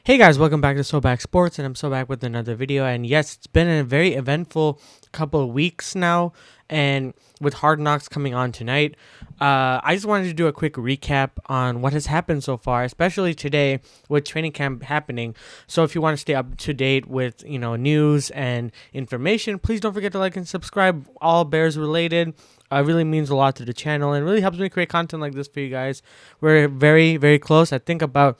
Hey guys, welcome back to So Back Sports, and I'm so back with another video. And yes, it's been a very eventful couple of weeks now, and with Hard Knocks coming on tonight, I just wanted to do a quick recap on what has happened so far, especially today with training camp happening. So if you want to stay up to date with news and information, please don't forget to like and subscribe. All Bears related. It really means a lot to the channel and really helps me create content like this for you guys. We're very, very close. I think about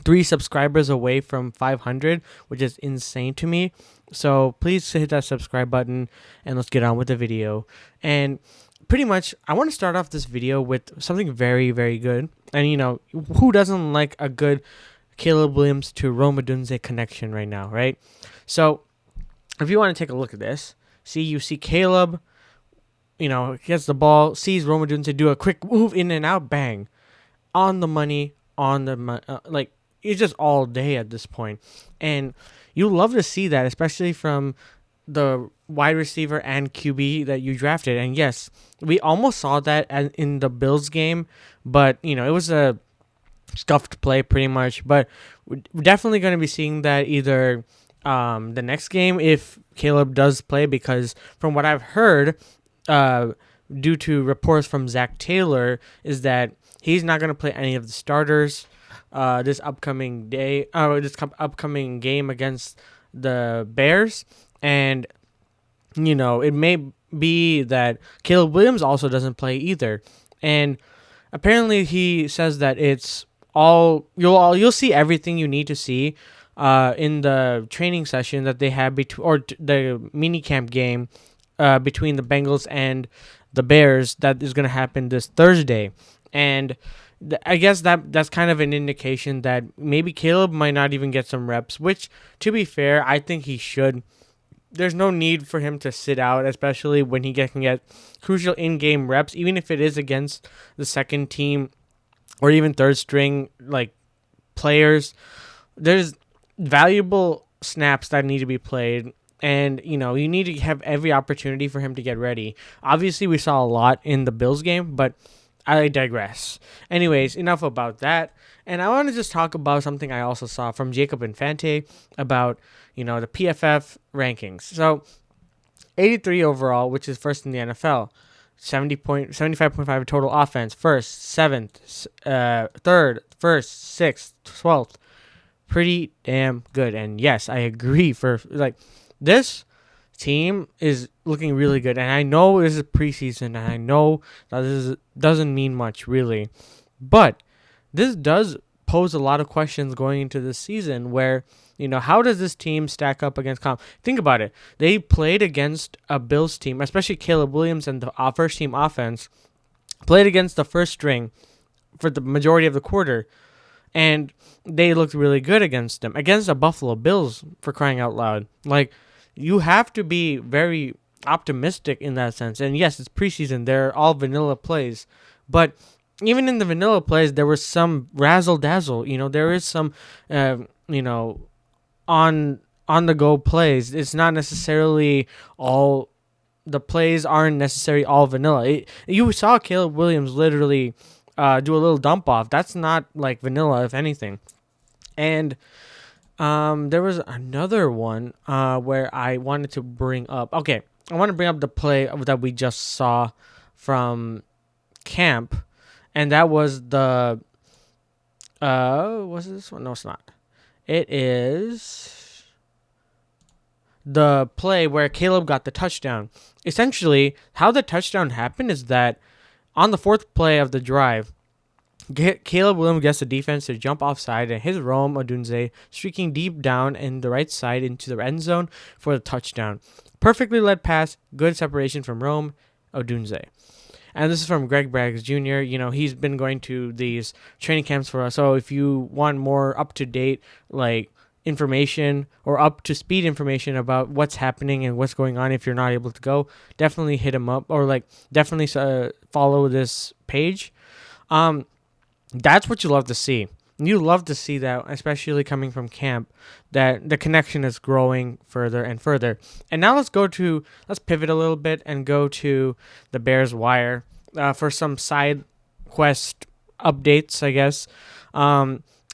3 subscribers away from 500, which is insane to me. So please hit that subscribe button and let's get on with the video. And pretty much, I want to start off this video with something very, very good. And who doesn't like a good Caleb Williams to Rome Odunze connection right now, right? So if you want to take a look at this, you see Caleb, gets the ball, sees Rome Odunze do a quick move in and out, bang, on the money, it's just all day at this point. And you love to see that, especially from the wide receiver and QB that you drafted. And yes, we almost saw that in the Bills game, but it was a scuffed play pretty much. But we're definitely going to be seeing that either the next game if Caleb does play, because from what I've heard, due to reports from Zach Taylor, is that he's not going to play any of the starters this upcoming upcoming game against the Bears. And it may be that Caleb Williams also doesn't play either. And apparently he says that it's you'll see everything you need to see in the training session that they have the mini camp game between the Bengals and the Bears that is going to happen this Thursday. And I guess that's kind of an indication that maybe Caleb might not even get some reps, which, to be fair, I think he should. There's no need for him to sit out, especially when he can get crucial in-game reps, even if it is against the second team or even third string players. There's valuable snaps that need to be played, and you need to have every opportunity for him to get ready. Obviously, we saw a lot in the Bills game, but I digress. Anyways, enough about that. And I want to just talk about something I also saw from Jacob Infante about, the PFF rankings. So 83 overall, which is first in the NFL. 75.5 total offense. First, seventh, third, first, sixth, 12th. Pretty damn good. And yes, I agree this team is looking really good, and I know this is preseason, and I know that this doesn't mean much really, but this does pose a lot of questions going into this season where, how does this team stack up against comp? Think about it. They played against a Bills team, especially Caleb Williams and the first team offense, played against the first string for the majority of the quarter, and they looked really good against them, against the Buffalo Bills, for crying out loud. You have to be very optimistic in that sense. And yes, it's preseason. They're all vanilla plays. But even in the vanilla plays, there was some razzle-dazzle. There is some, on-the-go plays. It's not necessarily all... The plays aren't necessarily all vanilla. You saw Caleb Williams literally do a little dump-off. That's not like vanilla, if anything. And... there was another one where I wanted to bring up. Okay, I want to bring up the play that we just saw from camp, and that was the. Was it this one? No, it's not. It is the play where Caleb got the touchdown. Essentially, how the touchdown happened is that on the fourth play of the drive, Caleb Williams gets the defense to jump offside and hits Rome Odunze streaking deep down in the right side into the end zone for the touchdown. Perfectly led pass, good separation from Rome Odunze. And this is from Greg Braggs Jr. He's been going to these training camps for us. So if you want more up-to-date information or up-to-speed information about what's happening and what's going on, if you're not able to go, definitely hit him up or definitely follow this page. That's what you love to see. You love to see that, especially coming from camp, that the connection is growing further and further. And now let's pivot a little bit and go to the Bears Wire for some side quest updates, I guess.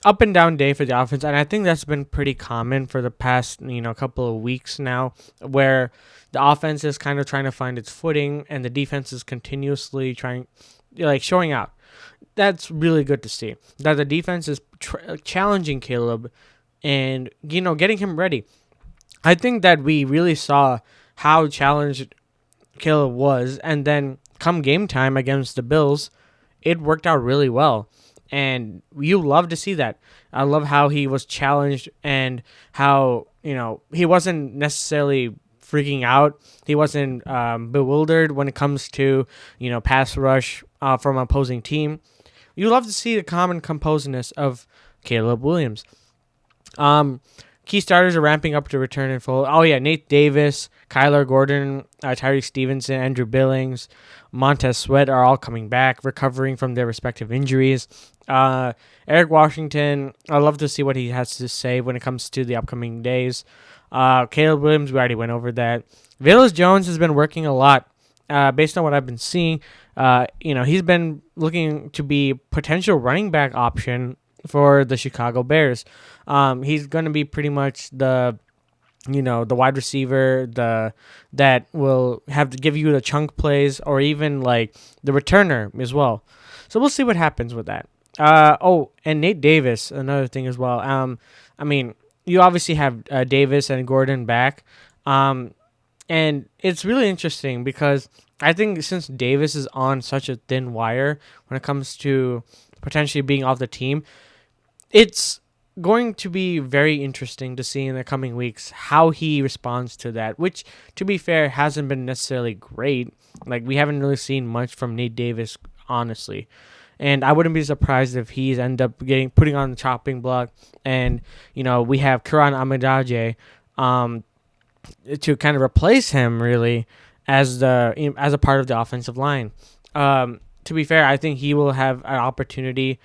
up and down day for the offense, and I think that's been pretty common for the past couple of weeks now, where the offense is kind of trying to find its footing and the defense is continuously trying, like, showing out. That's really good to see that the defense is challenging Caleb and getting him ready. I think that we really saw how challenged Caleb was, and then come game time against the Bills, it worked out really well. And you love to see that. I love how he was challenged and how, he wasn't necessarily freaking out. He wasn't bewildered when it comes to, pass rush from an opposing team. You love to see the calm and composedness of Caleb Williams. Key starters are ramping up to return in full. Oh, yeah, Nate Davis, Kyler Gordon, Tyreek Stevenson, Andrew Billings, Montez Sweat are all coming back, recovering from their respective injuries. Eric Washington, I love to see what he has to say when it comes to the upcoming days. Caleb Williams, we already went over that. Velus Jones has been working a lot. Based on what I've been seeing, he's been looking to be potential running back option for the Chicago Bears. He's going to be pretty much the wide receiver, that will have to give you the chunk plays, or even like the returner as well. So we'll see what happens with that. And Nate Davis, another thing as well. You obviously have Davis and Gordon back. And it's really interesting because I think since Davis is on such a thin wire when it comes to potentially being off the team, it's going to be very interesting to see in the coming weeks how he responds to that, which, to be fair, hasn't been necessarily great. Like, we haven't really seen much from Nate Davis, honestly. And I wouldn't be surprised if he's end up putting on the chopping block. And, we have Kiran Amidaje to kind of replace him, really, as a part of the offensive line. To be fair, I think he will have an opportunity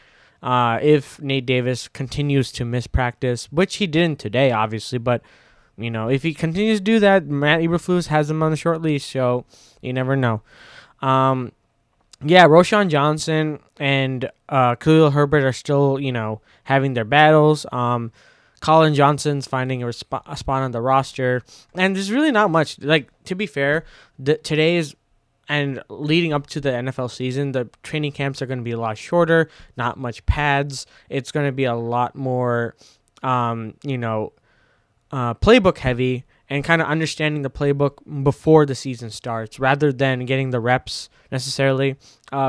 if Nate Davis continues to miss practice, which he didn't today, obviously. But, if he continues to do that, Matt Eberflus has him on the short leash, so you never know. Roshan Johnson and Khalil Herbert are still, having their battles. Colin Johnson's finding a spot on the roster. And there's really not much. Like, to be fair, today's and leading up to the NFL season, the training camps are going to be a lot shorter, not much pads. It's going to be a lot more, playbook heavy, and kind of understanding the playbook before the season starts rather than getting the reps necessarily.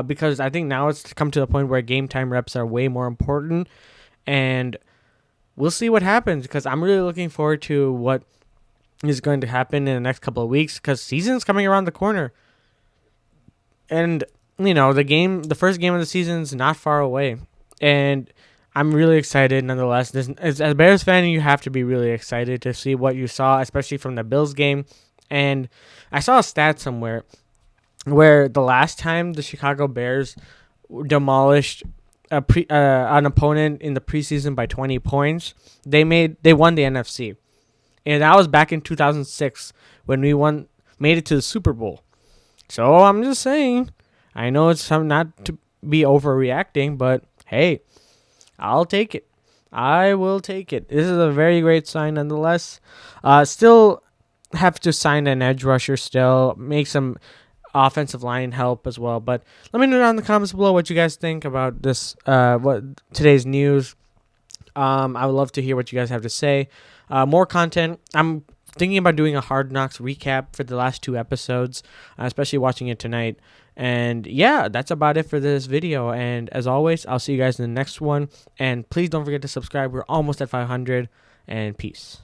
Because I think now it's come to the point where game time reps are way more important. And we'll see what happens, because I'm really looking forward to what is going to happen in the next couple of weeks, because season's coming around the corner. And, the first game of the season is not far away. And I'm really excited nonetheless. As a Bears fan, you have to be really excited to see what you saw, especially from the Bills game. And I saw a stat somewhere where the last time the Chicago Bears demolished an opponent in the preseason by 20 points, they won the NFC. And that was back in 2006 when we made it to the Super Bowl. So I'm just saying, I know it's not to be overreacting, but hey, I'll take it. I will take it. This is a very great sign nonetheless. Still have to sign an edge rusher still, make some offensive line help as well. But let me know down in the comments below what you guys think about this, today's news. I would love to hear what you guys have to say. More content. I'm thinking about doing a Hard Knocks recap for the last 2 episodes, especially watching it tonight. And yeah, that's about it for this video. And as always, I'll see you guys in the next one. And please don't forget to subscribe. We're almost at 500. And peace.